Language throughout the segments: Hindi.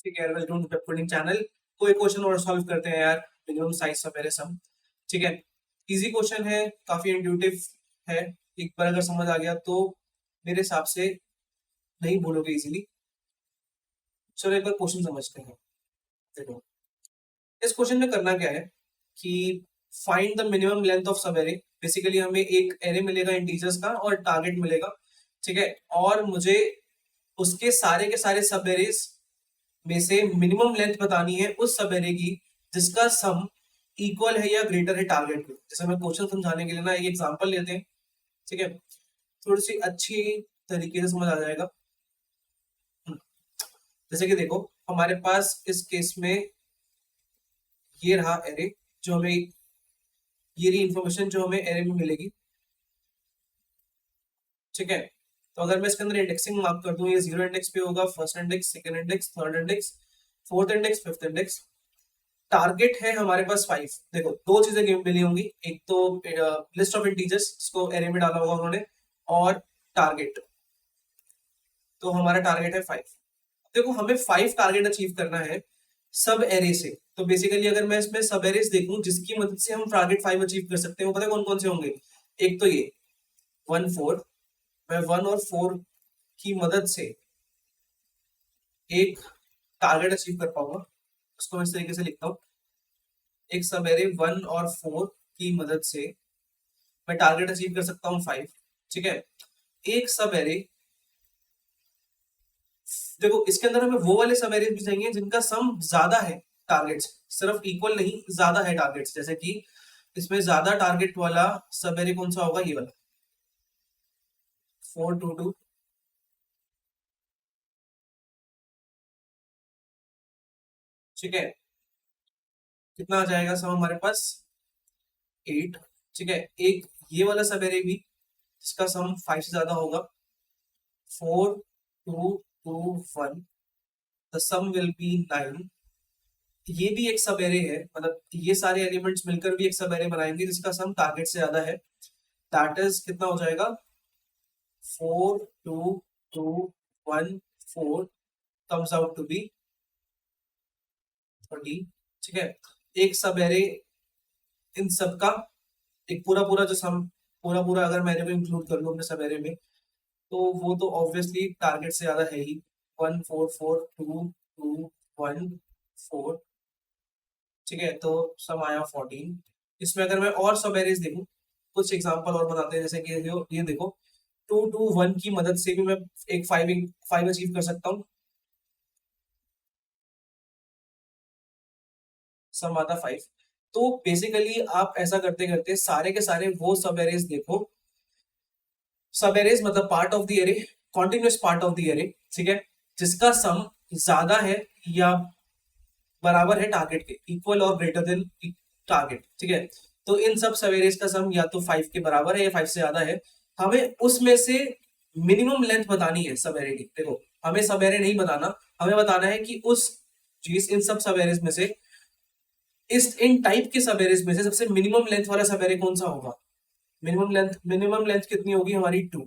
ठीक है, वेलकम टू कोडिंग चैनल। कोई क्वेश्चन और सॉल्व करते हैं यार, मिनिमम साइज सब मेरे सम। ठीक है, इजी क्वेश्चन है, काफी इंट्यूटिव है। एक बार अगर समझ आ गया तो मेरे हिसाब से नहीं भूलोगे इजीली। चलो एक बार क्वेश्चन समझते हैं। देखो, इस क्वेश्चन में करना क्या है कि find the minimum length of sub array. Basically हमें एक एरे मिलेगा इंटीजर्स का और टारगेट मिलेगा। ठीक है, और मुझे उसके सारे के सारे सब एरेज में से मिनिमम लेंथ बतानी है उस सब एरे की जिसका सम इक्वल है या ग्रेटर है टारगेट के। जैसे मैं क्वेश्चन समझाने के लिए ना एक एग्जांपल लेते हैं। ठीक है, थोड़ी सी अच्छी तरीके से समझ आ जाएगा। जैसे कि देखो, हमारे पास इस केस में ये रहा एरे, जो हमें ये रही इंफॉर्मेशन जो हमें एरे में मिलेगी। ठीक है, तो अगर मैं इसके अंदर इंडेक्सिंग मार्क कर दूं, ये 0 इंडेक्स पे होगा, first index, second index, third index, fourth index, fifth index. Target है हमारे पास 5। देखो, दो चीजें गेम मिली होंगी, एक तो लिस्ट ऑफ इंटीजर्स जिसको एरे में डाला होगा उन्होंने, और टारगेट। तो हमारा टारगेट है 5। देखो, हमें 5 टारगेट अचीव करना है सब एरे से। तो बेसिकली अगर मैं इसमें सब एरेस देखूं जिसकी मदद से हम टारगेट 5 अचीव कर सकते हैं, वो पता है कौन कौन से होंगे। एक तो ये 1 4, मैं 1 और 4 की मदद से एक टारगेट अचीव कर पाऊंगा। उसको मैं इस तरीके से लिखता हूँ, एक सब एरे 1 और 4 की मदद से मैं टारगेट अचीव कर सकता हूँ 5। ठीक है, एक सब एरे, देखो इसके अंदर हमें वो वाले सब एरे भी चाहिए जिनका सम ज्यादा है टारगेट्स, सिर्फ इक्वल नहीं, ज्यादा है टारगेट्स। जैसे कि इसमें ज्यादा टारगेट वाला सब एरे कौन सा होगा, ये वाला 4 2 2। ठीक है, कितना आ जाएगा सम हमारे पास, 8। ठीक है, एक ये वाला सब एरे भी जिसका सम 5 से ज्यादा होगा, 4 2 2 1, द सम विल बी 9। ये भी एक सब एरे है, मतलब ये सारे एलिमेंट्स मिलकर भी एक सब एरे बनाएंगे जिसका सम टारगेट से ज्यादा है। दैट इज कितना हो जाएगा, 4 2 2 1 4 कम्स आउट टू बी 30। ठीक है, एक सब एरे इन सब का, एक पूरा पूरा जो सम, पूरा पूरा अगर मैं एरे को इंक्लूड कर लूं अपने सब एरे में, तो वो तो ऑब्वियसली टारगेट से ज्यादा है ही। 1 4 4 2 2 1 4। ठीक है, तो सम आया 14। इसमें अगर मैं और सब एरेज देखूं, कुछ एग्जांपल और बताते हैं। जैसे कि ये देखो, 2 2 1 की मदद से भी मैं एक 5 अचीव कर सकता हूँ, सम आता 5। तो बेसिकली आप ऐसा करते करते सारे के सारे वो सब एरेज देखो। सब एरेज मतलब part of the array, continuous part of the array. ठीक है, जिसका सम ज्यादा है या बराबर है टारगेट के, इक्वल और ग्रेटर देन टारगेट। ठीक है, तो इन सब सवेरेज का सम या तो 5 के बराबर है या 5 से ज्यादा है। हमें उसमें से मिनिमम लेंथ बतानी है सब एरे की। देखो, हमें सब एरे नहीं बताना, हमें बताना है कि उस चीज, इन सब सब एरेज में से, इस इन टाइप के सब एरेज में से सबसे मिनिमम लेंथ वाला सब एरे कौन सा होगा। मिनिमम लेंथ कितनी होगी हमारी, 2।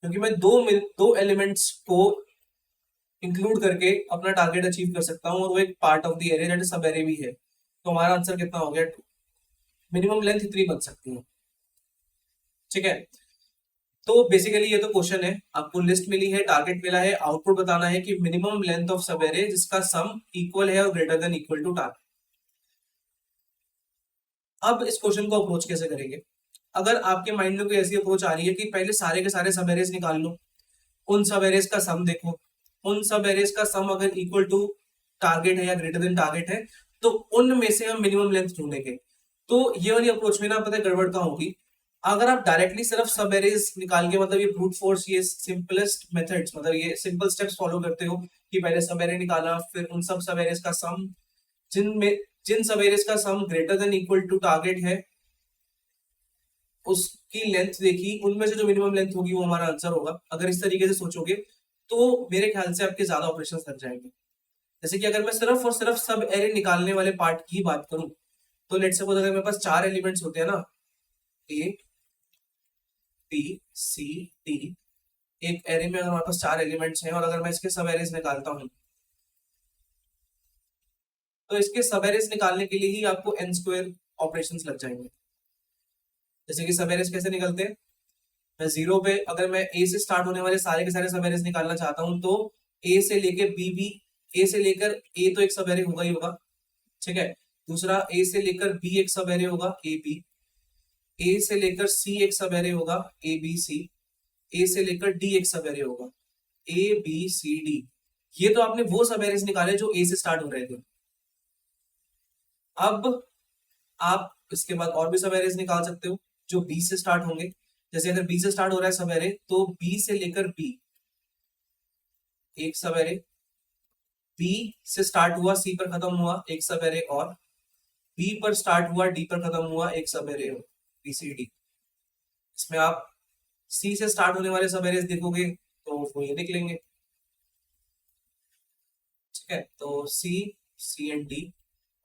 क्योंकि मैं दो एलिमेंट्स को इंक्लूड करके अपना टारगेट अचीव कर सकता हूँ, और वो एक part of the array that is सब एरे भी है। तो हमारा आंसर कितना हो गया, 2। मिनिमम लेंथ इतनी बन सकती है। ठीक है, तो बेसिकली ये तो क्वेश्चन है, आपको लिस्ट मिली है, टारगेट मिला है, आउटपुट बताना है कि minimum length of sub array जिसका सम इक्वल है और greater than equal to target. अब इस क्वेश्चन को अप्रोच कैसे करेंगे। अगर आपके माइंड में कोई ऐसी अप्रोच आ रही है कि पहले सारे के सारे सब एरेज निकाल लो, उन सब एरेज का सम देखो, उन सब एरेज का सम अगर इक्वल टू टारगेट है या ग्रेटर देन टारगेट है, तो उनमें से हम मिनिमम लेंथ ढूंढेंगे। तो ये वाली अप्रोच में ना पता है गड़बड़ कहाँ होगी। अगर आप डायरेक्टली सिर्फ सब एरेज निकाल के, मतलब ये ब्रूट फोर्स, ये सिंपलेस्ट मेथड्स, मतलब ये सिंपल स्टेप्स फॉलो करते हो कि पहले सब एरे निकाला, फिर उन सब एरेज का सम, जिनमें जिन सब एरेज का sum greater than equal to target है, उसकी लेंथ देखी, उनमें से जो मिनिमम लेंथ होगी वो हमारा आंसर होगा। अगर इस तरीके से सोचोगे तो मेरे ख्याल से आपके ज्यादा ऑपरेशंस लग जाएंगे। जैसे कि अगर मैं सिर्फ और सिर्फ सब एरे निकालने वाले पार्ट की बात करूं, तो लेट्स सपोज अगर मेरे पास 4 एलिमेंट्स होते हैं ना, ए बी सी डी, एक एरे में अगर हमारे पास 4 एलिमेंट्स हैं और अगर मैं इसके सब एरेज निकालता हूँ तो इसके सब एरेज निकालने के लिए ही आपको n स्क्वायर ऑपरेशंस लग जाएंगे। जैसे कि सब एरेज कैसे निकलते हैं, मैं जीरो पे अगर मैं ए से स्टार्ट होने वाले सारे के सारे सब एरेज निकालना चाहता हूँ तो ए से लेकर बी बी, ए से लेकर ए तो एक सब एरे होगा ही होगा, ठीक है। दूसरा ए से लेकर बी एक सब एरे होगा ए बी, ए से लेकर सी एक सब एरे होगा ए बी सी, ए से लेकर डी एक सब एरे होगा ए बी सी डी। ये तो आपने वो सब एरेज निकाले जो ए से स्टार्ट हो रहे थे। अब आप इसके बाद और भी सब एरेज निकाल सकते हो जो बी से स्टार्ट होंगे। जैसे अगर बी से स्टार्ट हो रहा है सब एरे तो बी से लेकर बी एक सब एरे, बी से स्टार्ट हुआ सी पर खत्म हुआ एक सब एरे, और बी पर स्टार्ट हुआ डी पर खत्म हुआ एक सब एरे बी सी डी। इसमें आप सी से स्टार्ट होने वाले सब एरेज देखोगे तो वो ये देख लेंगे, ठीक है। तो सी सी एंड डी,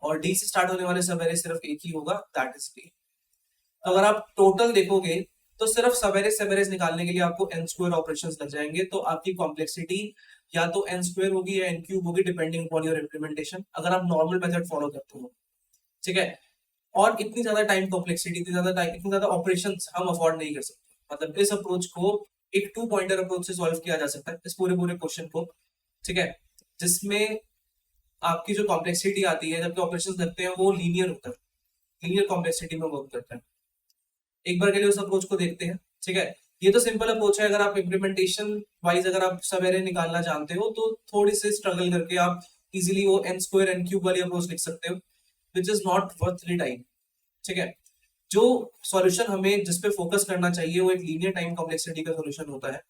और डी से स्टार्ट होने वाले सब एरे सिर्फ एक ही होगा दैट इज डी। अगर आप टोटल देखोगे तो सिर्फ सब एरेज निकालने के लिए आपको n स्क्वायर ऑपरेशंस लग जाएंगे। तो आपकी कॉम्प्लेक्सिटी या तो n स्क्वायर होगी या n क्यूब होगी डिपेंडिंग अपॉन योर इम्प्लीमेंटेशन, अगर आप नॉर्मल मेथड फॉलो करते हो, ठीक है। और इतनी ज्यादा टाइम कॉम्प्लेक्सिटी, इतनी ज्यादा टाइम, इतनी ज्यादा ऑपरेशंस हम अफोर्ड नहीं कर सकते। मतलब इस अप्रोच को एक 2 पॉइंटर अप्रोच से सॉल्व किया जा सकता है इस पूरे पूरे क्वेश्चन को, ठीक है, जिसमें आपकी जो कॉम्प्लेक्सिटी आती है जबकि ऑपरेशंस लगते हैं वो लीनियर होता है, लीनियर कॉम्प्लेक्सिटी में वर्क करता है। एक बार के लिए उस अप्रोच को देखते हैं, ठीक है। ये तो सिंपल अप्रोच है, अगर आप इम्प्लीमेंटेशन वाइज अगर आप सब एरे निकालना जानते हो तो थोड़ी सी स्ट्रगल करके आप इजीली वो n स्क्वायर n क्यूब वाली अप्रोच लिख सकते हो, which is not worth the time, ठीक है। जो सॉल्यूशन हमें जिस पे फोकस करना चाहिए वो एक लीनियर टाइम कॉम्प्लेक्सिटी का सॉल्यूशन होता है,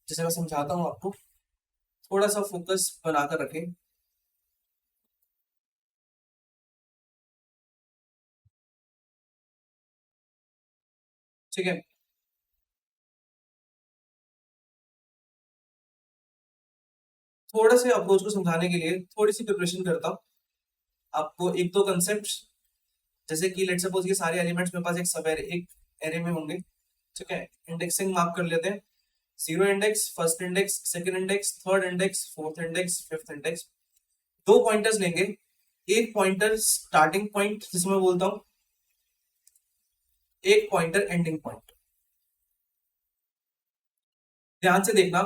जिसे मैं समझाता हूँ आपको। थोड़ा सा फोकस बनाकर रखें। ठीक है, थोड़ा से अप्रोच को समझाने के लिए थोड़ी सी प्रिपरेशन करता हूँ आपको। एक दो कंसेप्ट, जैसे कि लेट्स सपोज ये सारे एलिमेंट्स मेरे पास एक सब एरे, एक एरे में होंगे, ठीक है। इंडेक्सिंग मार्क कर लेते हैं, zero index, first index, second index, third index, fourth index, fifth index. दो पॉइंटर्स लेंगे, एक पॉइंटर स्टार्टिंग पॉइंट जिसमें मैं बोलता हूं, एक पॉइंटर एंडिंग पॉइंट। ध्यान से देखना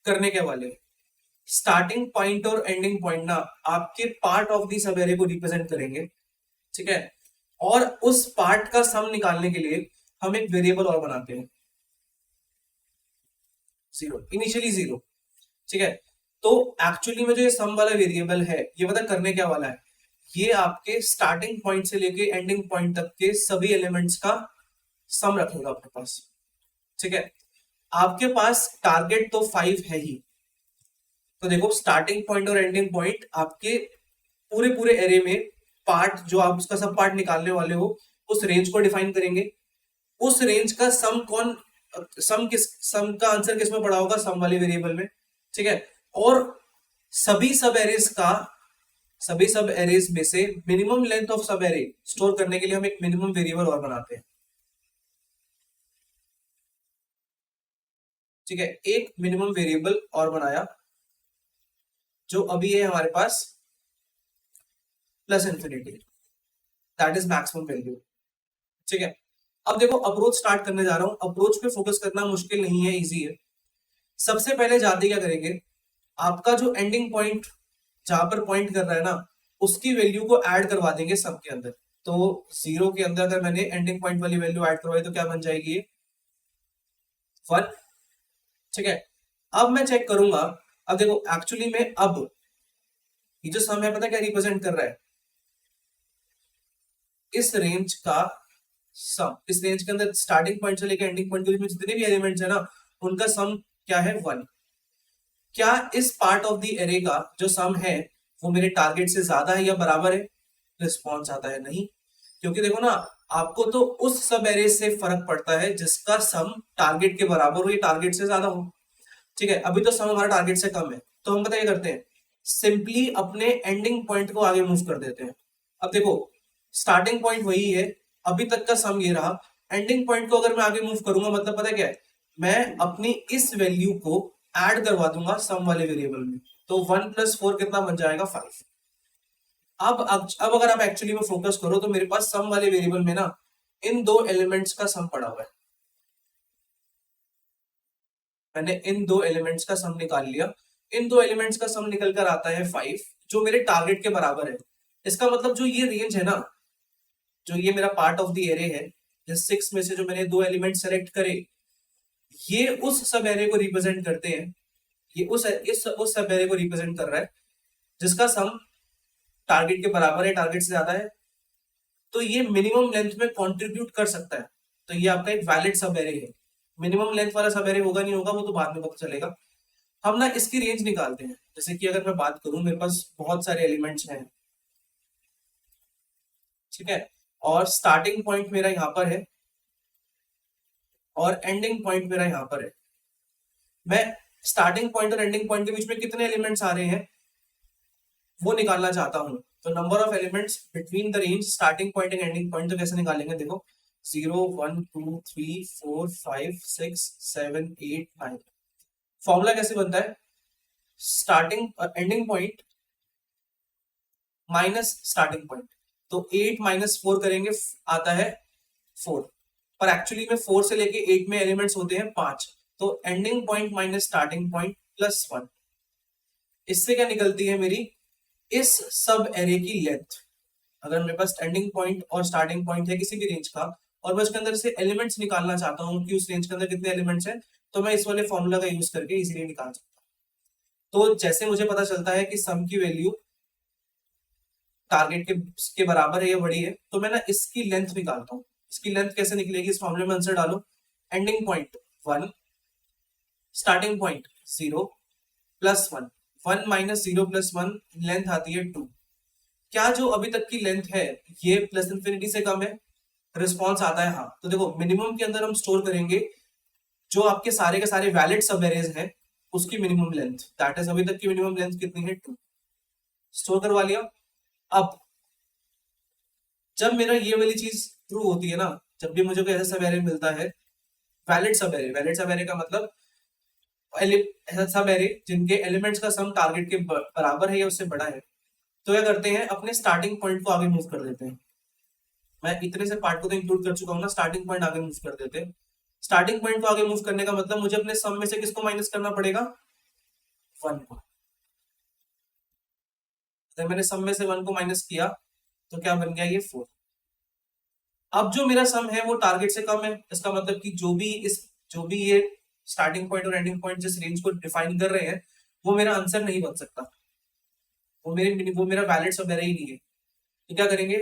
करने के वाले, स्टार्टिंग पॉइंट और एंडिंग पॉइंट ना आपके पार्ट ऑफ दी सब एरे को रिप्रेजेंट करेंगे, ठीक है। और उस पार्ट का सम निकालने के लिए हम एक वेरिएबल और बनाते हैं, जीरो, इनिशियली जीरो, ठीक है। तो एक्चुअली में जो ये सम वाला वेरिएबल है ये पता करने क्या वाला है, ये आपके स्टार्टिंग पॉइंट से लेके एंडिंग पॉइंट तक के सभी एलिमेंट्स का सम रखेगा आपके पास, ठीक है। आपके पास टारगेट तो 5 है ही, तो देखो स्टार्टिंग पॉइंट और एंडिंग पॉइंट आपके पूरे पूरे एरे में पार्ट जो आप उसका सब पार्ट निकालने वाले हो उस रेंज को डिफाइन करेंगे। उस रेंज का सम कौन, सम का आंसर किस में पड़ा होगा, सम वाले वेरिएबल में, ठीक है। और सभी सब एरेज में से minimum length of sub array store करने के लिए हम एक मिनिमम वेरिएबल और बनाते हैं, ठीक है। एक मिनिमम वेरिएबल और बनाया जो अभी है हमारे पास plus infinity, that is maximum value, ठीक है। अब देखो अप्रोच स्टार्ट करने जा रहा हूं, अप्रोच पे फोकस करना मुश्किल नहीं है, इजी है। सबसे पहले जाते क्या करेंगे, आपका जो एंडिंग पॉइंट जहां पर पॉइंट कर रहा है ना उसकी वैल्यू को ऐड करवा देंगे सब के अंदर। तो जीरो के अंदर अगर मैंने एंडिंग पॉइंट वाली वैल्यू ऐड करवाई तो क्या बन जाएगी ये 1, ठीक है। अब मैं चेक करूंगा, अब देखो एक्चुअली में अब ये जो सम है पता क्या रिप्रेजेंट कर रहा है, इस रेंज का सम, इस रेंज के अंदर स्टार्टिंग पॉइंट से लेकर एंडिंग पॉइंट के बीच में जितने भी एलिमेंट्स है ना उनका सम क्या है 1। क्या इस पार्ट ऑफ द एरे का जो सम है वो मेरे टारगेट से ज्यादा है या बराबर है, रिस्पॉन्स आता है नहीं, क्योंकि देखो ना आपको तो उस सब एरे से फर्क पड़ता है जिसका सम टारगेट के बराबर हो या टारगेट से ज्यादा हो, ठीक है। अभी तो सम हमारा टारगेट से कम है तो हम पता क्या करते हैं, सिंपली अपने एंडिंग पॉइंट को आगे मूव कर देते हैं। अब देखो स्टार्टिंग पॉइंट वही है, अभी तक का सम ये रहा, एंडिंग पॉइंट को अगर मैं आगे मूव करूंगा मतलब पता क्या है, मैं अपनी इस वैल्यू को ऐड करवा दूंगा सम वाले वेरिएबल में, तो 1+4 कितना बन जाएगा 5। अब अगर आप एक्चुअली में फोकस करो तो मेरे पास सम वाले वेरिएबल में ना इन दो एलिमेंट्स का सम पड़ा हुआ है। मैंने इन दो एलिमेंट्स का सम निकाल लिया। इन दो एलिमेंट्स का सम निकल कर आता है 5, जो मेरे टारगेट के बराबर है। इसका मतलब जो ये रेंज है ना, जो ये मेरा पार्ट ऑफ द एरे है, जिस 6 में से जो मैंने दो एलिमेंट सेलेक्ट करे, ये उस सब एरे को रिप्रेजेंट करते हैं। ये उस सब एरे को रिप्रेजेंट कर रहा है जिसका सम टारगेट के बराबर है, टारगेट से ज्यादा है। तो ये मिनिमम लेंथ में कंट्रीब्यूट कर सकता है। तो ये आपका एक वैलिड सब एरे है। मिनिमम लेंथ वाला सब एरे होगा नहीं होगा वो तो बाद में पता चलेगा। हम ना इसकी रेंज निकालते हैं। जैसे कि अगर मैं बात करूं, मेरे पास बहुत सारे एलिमेंट्स हैं, ठीक है, और स्टार्टिंग पॉइंट मेरा यहाँ पर है और एंडिंग पॉइंट मेरा यहाँ पर है। मैं स्टार्टिंग पॉइंट और एंडिंग पॉइंट के बीच में कितने एलिमेंट्स आ रहे हैं वो निकालना चाहता हूं। तो number of elements between the range starting point and ending point तो कैसे निकालेंगे, देखो 0 1 2 3 4 5 6 7 8 9। फॉर्मूला कैसे बनता है, starting ending point minus starting point. तो 8 माइनस 4 करेंगे, आता है 4, पर एक्चुअली में 4 से लेके 8 में एलिमेंट्स होते हैं 5। तो ending point minus starting point plus 1। इससे क्या निकलती है मेरी इस सब एरे की लेंथ। अगर मेरे पास एंडिंग पॉइंट और स्टार्टिंग पॉइंट है किसी भी रेंज का, और मैं उसके अंदर से एलिमेंट्स निकालना चाहता हूँ कि उस रेंज के अंदर कितने एलिमेंट्स हैं, तो मैं इस वाले फॉर्मूला का यूज करके इजीली निकाल सकता हूँ। तो जैसे मुझे पता चलता है कि सम की वैल्यू टारगेट के बराबर है या बड़ी है, तो मैं ना इसकी लेंथ निकालता हूँ। इसकी लेंथ कैसे निकलेगी, इस फॉर्मूले में आंसर डालो। Ending point 1, starting point 0 plus 1, 1 minus 0 plus 1, length आती है 2। क्या जो अभी तक की लेंथ है ये प्लस इन्फिनिटी से कम है, रिस्पॉन्स आता है हाँ। तो देखो मिनिमम के अंदर हम स्टोर करेंगे जो आपके सारे के सारे वैलिड सब एरेज हैं उसकी मिनिमम लेंथ, दैट इज अभी तक की मिनिमम लेंथ कितनी है 2। स्टोर करवा लिया। अब जब मेरा ये वाली चीज ट्रू होती है ना, जब भी मुझे कोई ऐसा सब एरे मिलता है, वैलिड सब एरे का मतलब ऐसा सब एरे जिनके एलिमेंट्स का सम टारगेट के बराबर है या उससे बड़ा है, तो क्या करते हैं अपने स्टार्टिंग पॉइंट को आगे मूव कर देते हैं। मैं इतने से पार्ट को तो इंक्लूड कर चुका हूँ ना, स्टार्टिंग पॉइंट आगे मूव कर देते हैं। स्टार्टिंग पॉइंट को आगे मूव करने का मतलब मुझे अपने सम में से किसको माइनस करना पड़ेगा, 1 को। अगर मैंने सम में से 1 को माइनस किया तो क्या बन गया, ये 4। अब जो मेरा सम है वो टारगेट से कम है, इसका मतलब कि जो भी ये स्टार्टिंग पॉइंट और एंडिंग पॉइंट जिस रेंज को डिफाइन कर रहे हैं वो मेरा आंसर नहीं बन सकता। वो मेरा वैलिड सब एरे ही नहीं है। तो क्या करेंगे,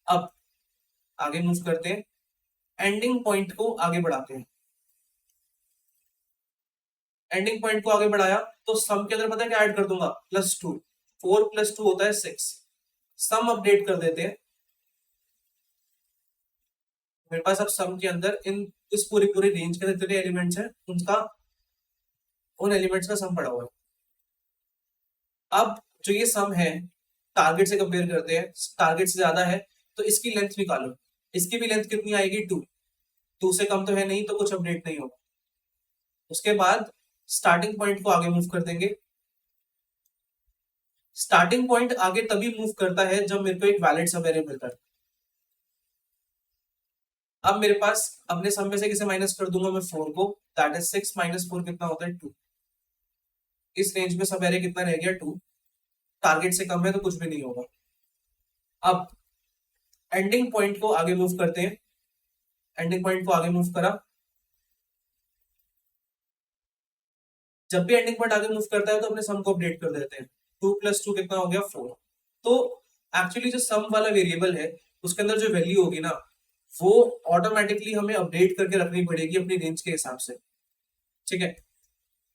अब आगे मूव करते हैं, एंडिंग पॉइंट को आगे बढ़ाते हैं। एंडिंग पॉइंट को आगे बढ़ाया तो सम के अंदर पता है क्या ऐड कर दूंगा, +2। 4 + 2 होता है 6। सम अपडेट कर देते हैं। मेरे पास अब सम के अंदर इस पूरी पूरी रेंज के जितने एलिमेंट्स हैं उन एलिमेंट्स का सम पड़ा हुआ है। अब जो ये सम है टारगेट से कंपेयर करते हैं, टारगेट से ज्यादा है तो इसकी लेंथ निकालो। इसकी भी लेंथ कितनी आएगी, 2। 2 से कम तो है नहीं, तो कुछ अपडेट नहीं होगा। उसके बाद स्टार्टिंग पॉइंट को आगे मूव कर देंगे। स्टार्टिंग पॉइंट आगे तभी मूव करता है जब मेरे को एक वैलिड सब एरे मिलता है। अब मेरे पास अपने सम में से किसे माइनस कर दूंगा मैं, 4 को, दैट इज 6 माइनस 4 कितना होता है, 2। इस रेंज में सब एरे कितना रह गया, 2। टारगेट से कम है तो कुछ भी नहीं होगा। अब एंडिंग पॉइंट को आगे मूव करते हैं। एंडिंग पॉइंट को आगे मूव करा, जब भी एंडिंग पॉइंट आगे मूव करता है तो अपने सम को अपडेट कर देते हैं। 2 + 2 कितना हो गया, 4। तो एक्चुअली जो सम वाला वेरिएबल है उसके अंदर जो वैल्यू होगी ना वो ऑटोमेटिकली हमें अपडेट करके रखनी पड़ेगी अपनी रेंज के हिसाब से, ठीक है।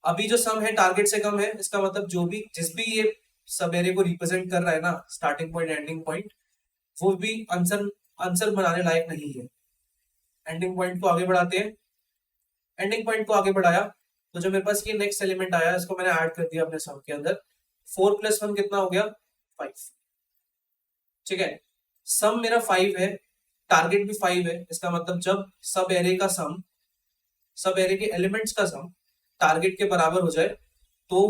अभी जो सम है टारगेट से कम है, इसका मतलब जिस भी ये सब एरे को रिप्रेजेंट कर रहा है ना, स्टार्टिंग पॉइंट एंडिंग पॉइंट, वो भी आंसर आंसर बनाने लायक नहीं है। एंडिंग पॉइंट को आगे बढ़ाते हैं। एंडिंग पॉइंट को आगे बढ़ाया तो जो मेरे पास ये नेक्स्ट एलिमेंट आया इसको मैंने ऐड कर दिया अपने सम के अंदर। 4 + 1 कितना हो गया, 5, ठीक है। सम मेरा 5 है, टारगेट भी 5 है, इसका मतलब जब सब एरे का सम सब एरे के एलिमेंट्स का सम टारगेट के बराबर हो जाए तो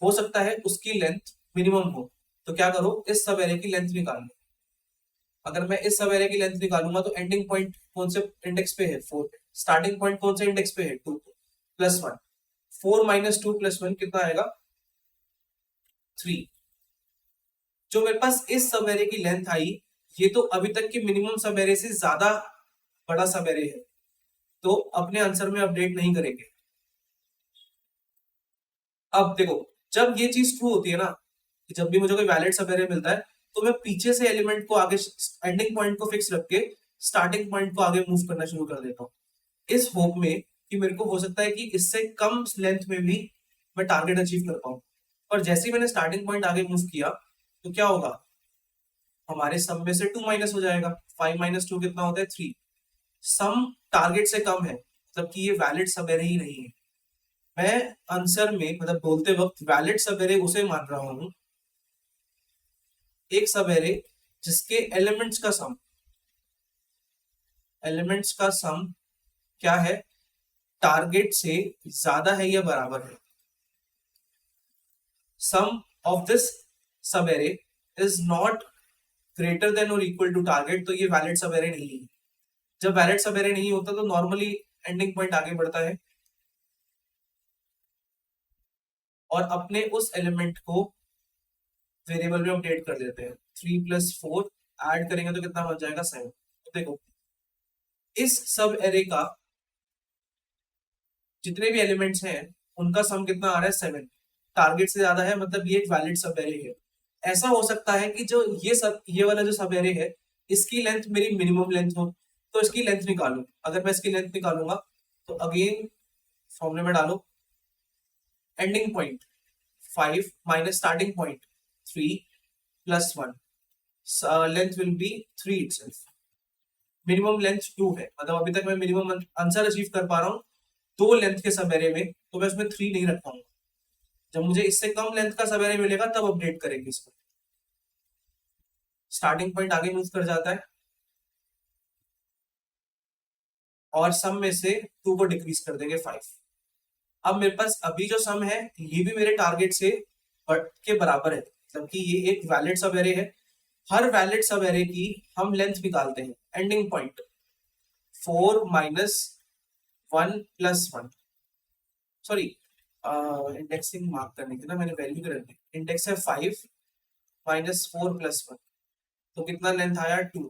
हो सकता है उसकी लेंथ मिनिमम हो। तो क्या करो, इस सब एरे की लेंथ निकाल लो। अगर मैं इस सब एरे की लेंथ निकालूंगा तो एंडिंग पॉइंट कौन से इंडेक्स पे है, 4 पे। स्टार्टिंग पॉइंट कौन से इंडेक्स पे है, 2 पे। +1, 4 - 2 + 1 कितना आएगा, 3। जो मेरे पास इस सब एरे की लेंथ आई, ये तो अभी तक के मिनिमम सब एरे से ज्यादा बड़ा सब एरे है, तो अपने आंसर में अपडेट नहीं करेंगे। अब देखो, जब ये चीज ट्रू होती है ना, कि जब भी मुझे कोई वैलिड सब एरे मिलता है तो मैं पीछे से एलिमेंट को आगे, एंडिंग पॉइंट को फिक्स रख के स्टार्टिंग पॉइंट को आगे मूव करना शुरू कर देता हूँ, इस होप में कि मेरे को हो सकता है कि इससे कम लेंथ में भी मैं टारगेट अचीव कर पाऊँ। पर जैसे ही मैंने स्टार्टिंग पॉइंट आगे मूव किया तो क्या होगा, हमारे सम में से 2 माइनस हो जाएगा। 5 - 2 कितना होता है, 3। सम टारगेट से कम है, मतलब कि ये वैलिड सब एरे ही नहीं है। मैं आंसर में मतलब बोलते वक्त वैलिड सब एरे उसे मान रहा हूं, एक सब एरे जिसके एलिमेंट्स का सम क्या है, टारगेट से ज्यादा है या बराबर है। सम ऑफ दिस सब array is not greater than और इक्वल टू टारगेट, तो ये वैलिड सब एरे नहीं है। जब वैलिड सब एरे नहीं होता तो नॉर्मली एंडिंग पॉइंट आगे बढ़ता है और अपने उस एलिमेंट को वेरिएबल में अपडेट कर देते हैं। 3 + 4 ऐड करेंगे तो कितना बच जाएगा, 7। तो देखो, इस सब एरे का जितने भी एलिमेंट्स हैं उनका सम कितना आ रहा है, 7। टारगेट से ज्यादा है, मतलब ये एक वैलिड सब एरे है। ऐसा हो सकता है कि जो ये वाला जो सब एरे है, इसकी लेंथ मेरी मिनिमम लेंथ हो, तो इसकी लेंथ निकालू। अगर मैं इसकी लेंथ निकालूंगा तो अगेन फॉर्मूले में डालो, ending point 5 minus starting point 3 + 1, length will be 3 itself. Minimum length 2 है, मतलब अभी तक मैं मिनिमम आंसर अचीव कर पा रहा हूँ 2 लेंथ के सब एरे में, तो मैं उसमें 3 नहीं रख पाऊंगा। जब मुझे इससे कम लेंथ का सब एरे मिलेगा तब अपडेट करेंगे इसको। स्टार्टिंग पॉइंट आगे मूव कर जाता है और सम में से 2 को डिक्रीज कर देंगे 5। अब मेरे पास अभी जो सम है ये भी मेरे टारगेट से के बराबर है, मतलब कि ये एक वैलिड सब एरे है। हर वैलिड सब एरे की हम लेंथ निकालते हैं। Ending point 4 - 1 + 1, sorry indexing mark करने की ना मैंने वैल्यू कर दी। इंडेक्स है 5 - 4 + 1, तो कितना लेंथ आया, 2।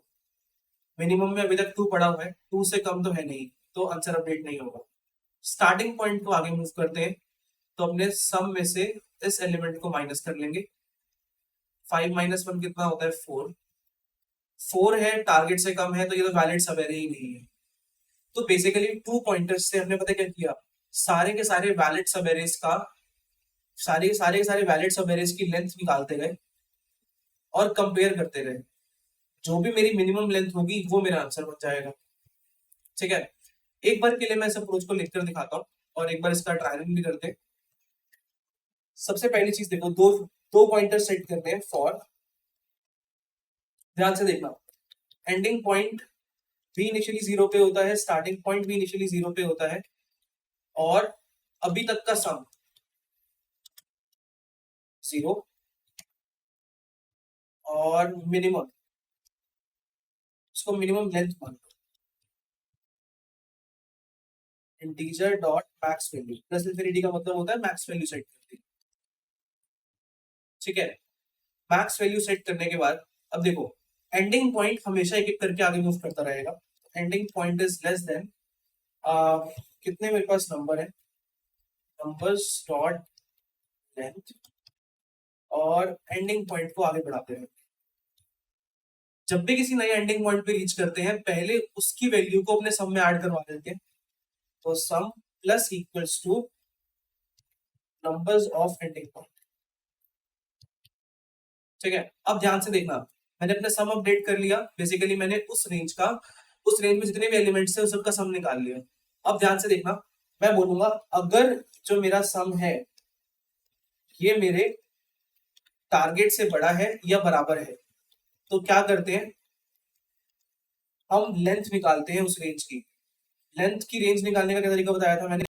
मिनिमम में अभी तक 2 पड़ा हुआ है, 2 से कम तो है नहीं, तो आंसर अपडेट नहीं होगा। स्टार्टिंग पॉइंट को आगे मूव करते हैं तो अपने सम में से इस एलिमेंट को माइनस कर लेंगे। 5 - 1 कितना होता है, 4। 4 है, टारगेट से कम है, तो ये तो वैलिड सब एरे ही नहीं है। तो बेसिकली 2 पॉइंटर्स से हमने पता क्या किया, सारे के सारे वैलिड सब एरेस का सारे वैलिड सब एरेस की लेंथ निकालते गए और कंपेयर करते गए। जो भी मेरी मिनिमम लेंथ होगी वो मेरा आंसर बन जाएगा। ठीक है, एक बार के लिए मैं इस अप्रोच को लिखकर दिखाता हूँ और एक बार इसका ट्रायल भी करते हैं। सबसे पहली चीज देखो, दो पॉइंटर सेट करते हैं फॉर, ध्यान से देखना। एंडिंग पॉइंट भी इनिशियली 0 पे होता है, स्टार्टिंग पॉइंट भी इनिशियली 0 पे होता है, और अभी तक का सम 0 और मिनिमम, इसको मिनिमम लेंथ मान लो। Integer dot max value, plus infinity का मतलब होता है मैक्स वैल्यू सेट करती है। ठीक है, मैक्स वैल्यू सेट करने के बाद अब देखो, एंडिंग पॉइंट हमेशा एक एक करके आगे मूव करता रहेगा। Ending point is less than, कितने मेरे पास नंबर है, नंबर्स डॉट लेंथ, और एंडिंग पॉइंट को आगे बढ़ाते हैं। जब भी किसी नए एंडिंग पॉइंट पे रीच करते हैं पहले उसकी वैल्यू को अपने सम में ऐड करवा देते हैं, तो sum plus equals to numbers of ending point. ठीक है, अब ध्यान से देखना, मैंने अपना सम अपडेट कर लिया, बेसिकली मैंने उस रेंज में जितने भी एलिमेंट्स थे उस सबका सम निकाल लिया। अब ध्यान से देखना, मैं बोलूंगा अगर जो मेरा सम है ये मेरे टारगेट से बड़ा है या बराबर है, तो क्या करते हैं, हम लेंथ निकालते हैं उस रेंज की। लेंथ की रेंज निकालने का क्या तरीका बताया था मैंने?